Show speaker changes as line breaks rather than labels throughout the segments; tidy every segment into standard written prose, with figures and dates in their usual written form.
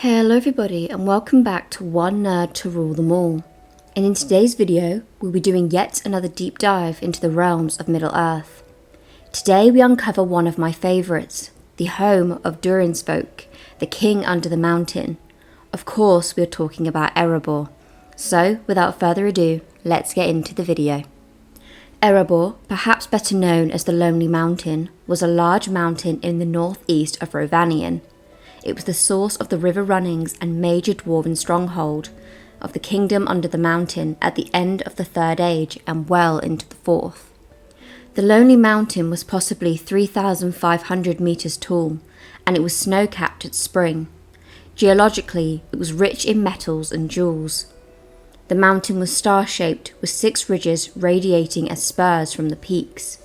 Hello everybody and welcome back to One Nerd to Rule Them All. And in today's video, we'll be doing yet another deep dive into the realms of Middle-earth. Today we uncover one of my favourites, the home of Durin's folk, the king under the mountain. Of course we are talking about Erebor. So without further ado, let's get into the video. Erebor, perhaps better known as the Lonely Mountain, was a large mountain in the northeast of Rovanion. It was the source of the river runnings and major dwarven stronghold of the kingdom under the mountain at the end of the Third Age and well into the Fourth. The Lonely Mountain was possibly 3,500 metres tall, and it was snow-capped at spring. Geologically, it was rich in metals and jewels. The mountain was star-shaped, with 6 ridges radiating as spurs from the peaks.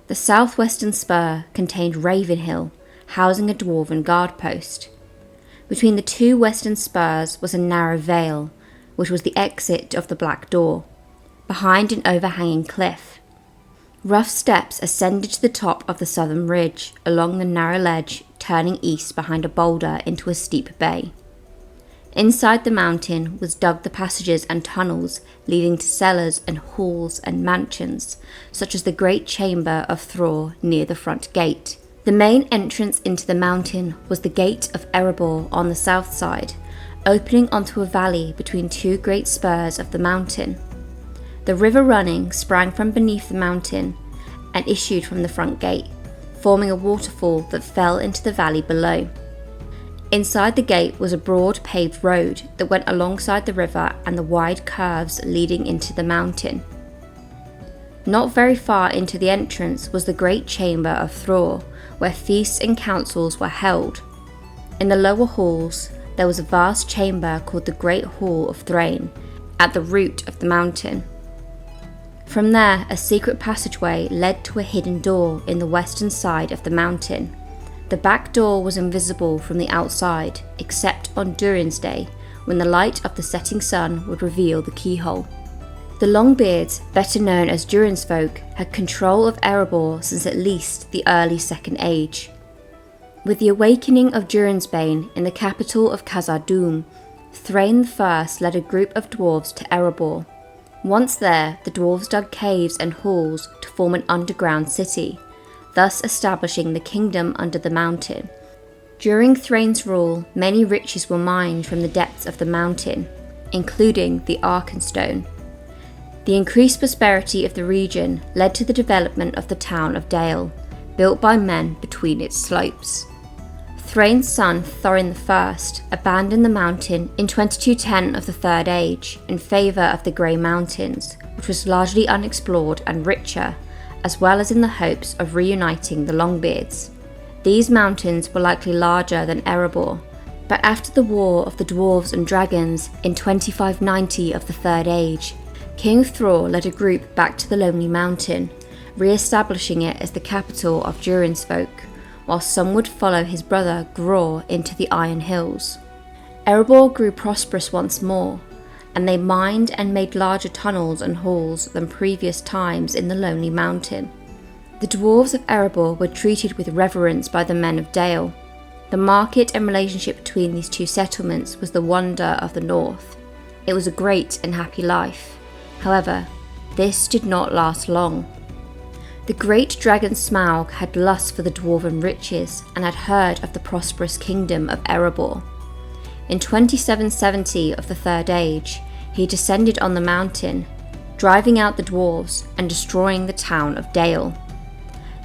The southwestern spur contained Ravenhill, housing a dwarven guard post. Between the two western spurs was a narrow vale, which was the exit of the Black Door, behind an overhanging cliff. Rough steps ascended to the top of the southern ridge, along the narrow ledge, turning east behind a boulder into a steep bay. Inside the mountain was dug the passages and tunnels leading to cellars and halls and mansions, such as the Great Chamber of Thror near the front gate. The main entrance into the mountain was the Gate of Erebor on the south side, opening onto a valley between 2 great spurs of the mountain. The river running sprang from beneath the mountain and issued from the front gate, forming a waterfall that fell into the valley below. Inside the gate was a broad paved road that went alongside the river and the wide curves leading into the mountain. Not very far into the entrance was the Great Chamber of Thror, where feasts and councils were held. In the lower halls, there was a vast chamber called the Great Hall of Thrain, at the root of the mountain. From there, a secret passageway led to a hidden door in the western side of the mountain. The back door was invisible from the outside, except on Durin's day, when the light of the setting sun would reveal the keyhole. The Longbeards, better known as Durin's folk, had control of Erebor since at least the early Second Age. With the awakening of Durin's Bane in the capital of Khazad-dûm, Thrain I led a group of dwarves to Erebor. Once there, the dwarves dug caves and halls to form an underground city, thus establishing the kingdom under the mountain. During Thrain's rule, many riches were mined from the depths of the mountain, including the Arkenstone. The increased prosperity of the region led to the development of the town of Dale, built by men between its slopes. Thrain's son Thorin I abandoned the mountain in 2210 of the Third Age in favour of the Grey Mountains, which was largely unexplored and richer, as well as in the hopes of reuniting the Longbeards. These mountains were likely larger than Erebor, but after the War of the Dwarves and Dragons in 2590 of the Third Age, King Thrain led a group back to the Lonely Mountain, re-establishing it as the capital of Durin's folk, while some would follow his brother Gror into the Iron Hills. Erebor grew prosperous once more, and they mined and made larger tunnels and halls than previous times in the Lonely Mountain. The dwarves of Erebor were treated with reverence by the men of Dale. The market and relationship between these two settlements was the wonder of the north. It was a great and happy life. However, this did not last long. The great dragon Smaug had lust for the dwarven riches and had heard of the prosperous kingdom of Erebor. In 2770 of the Third Age, he descended on the mountain, driving out the dwarves and destroying the town of Dale.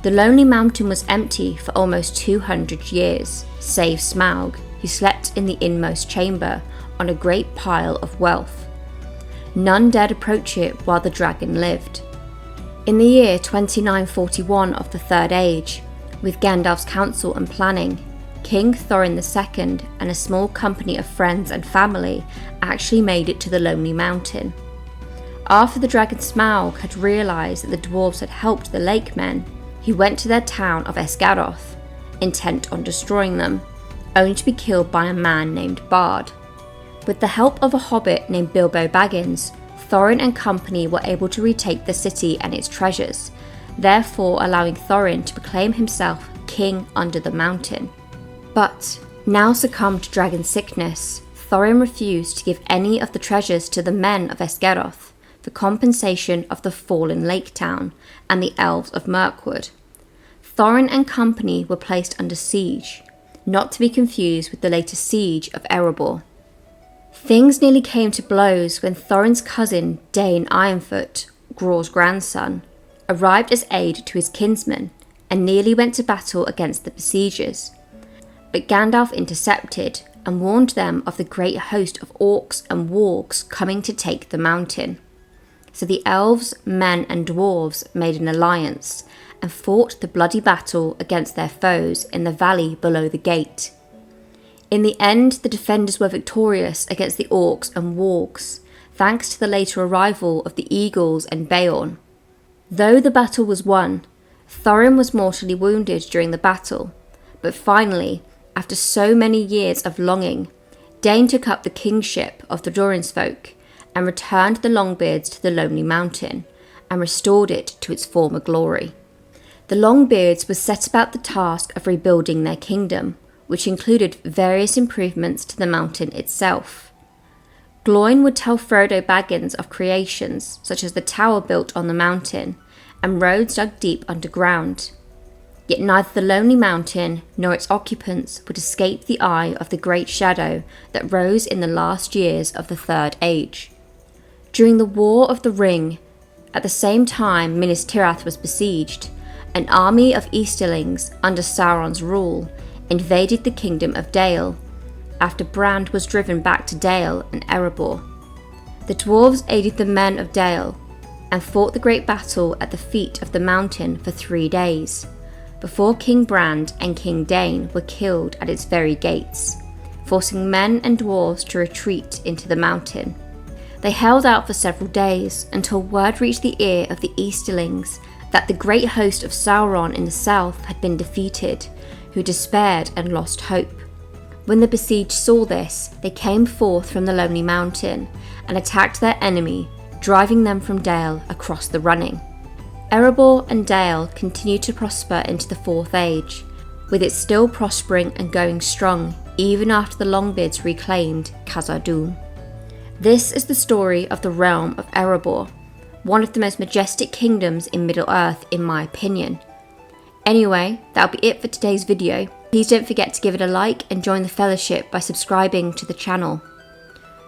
The Lonely Mountain was empty for almost 200 years, save Smaug, who slept in the inmost chamber on a great pile of wealth. None dared approach it while the dragon lived. In the year 2941 of the Third Age, with Gandalf's counsel and planning, King Thrain II and a small company of friends and family actually made it to the Lonely Mountain. After the dragon Smaug had realised that the dwarves had helped the Lake Men, he went to their town of Esgaroth, intent on destroying them, only to be killed by a man named Bard. With the help of a hobbit named Bilbo Baggins, Thorin and company were able to retake the city and its treasures, therefore allowing Thorin to proclaim himself king under the mountain. But Now succumbed to dragon sickness, Thorin refused to give any of the treasures to the men of Esgaroth for compensation of the fallen lake town and the elves of Mirkwood. Thorin and company were placed under siege, not to be confused with the later siege of Erebor. Things nearly came to blows when Thorin's cousin, Dain Ironfoot, Gror's grandson, arrived as aid to his kinsmen and nearly went to battle against the besiegers. But Gandalf intercepted and warned them of the great host of orcs and wargs coming to take the mountain. So the elves, men and dwarves made an alliance and fought the bloody battle against their foes in the valley below the gate. In the end, the defenders were victorious against the orcs and wargs, thanks to the later arrival of the eagles and Beorn. Though the battle was won, Thorin was mortally wounded during the battle, but finally, after so many years of longing, Dain took up the kingship of the Durinsfolk and returned the Longbeards to the Lonely Mountain and restored it to its former glory. The Longbeards were set about the task of rebuilding their kingdom, which included various improvements to the mountain itself. Gloin would tell Frodo Baggins of creations such as the tower built on the mountain and roads dug deep underground. Yet neither the Lonely Mountain nor its occupants would escape the eye of the great shadow that rose in the last years of the Third Age. During the War of the Ring, at the same time Minas Tirith was besieged, an army of Easterlings under Sauron's rule invaded the kingdom of Dale, after Brand was driven back to Dale and Erebor. The dwarves aided the men of Dale and fought the great battle at the feet of the mountain for 3 days, before King Brand and King Dain were killed at its very gates, forcing men and dwarves to retreat into the mountain. They held out for several days until word reached the ear of the Easterlings that the great host of Sauron in the south had been defeated, who despaired and lost hope. When the besieged saw this, they came forth from the Lonely Mountain and attacked their enemy, driving them from Dale across the running. Erebor and Dale continued to prosper into the Fourth Age, with it still prospering and going strong even after the Longbeards reclaimed Khazad-dûm. This is the story of the realm of Erebor, one of the most majestic kingdoms in Middle-earth in my opinion. Anyway, that'll be it for today's video. Please don't forget to give it a like and join the fellowship by subscribing to the channel.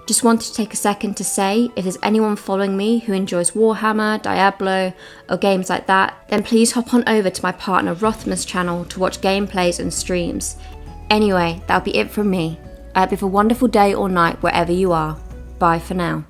Just wanted to take a second to say, if there's anyone following me who enjoys Warhammer, Diablo, or games like that, then please hop on over to my partner Rothmer's channel to watch gameplays and streams. Anyway, that'll be it from me. I hope you have a wonderful day or night wherever you are. Bye for now.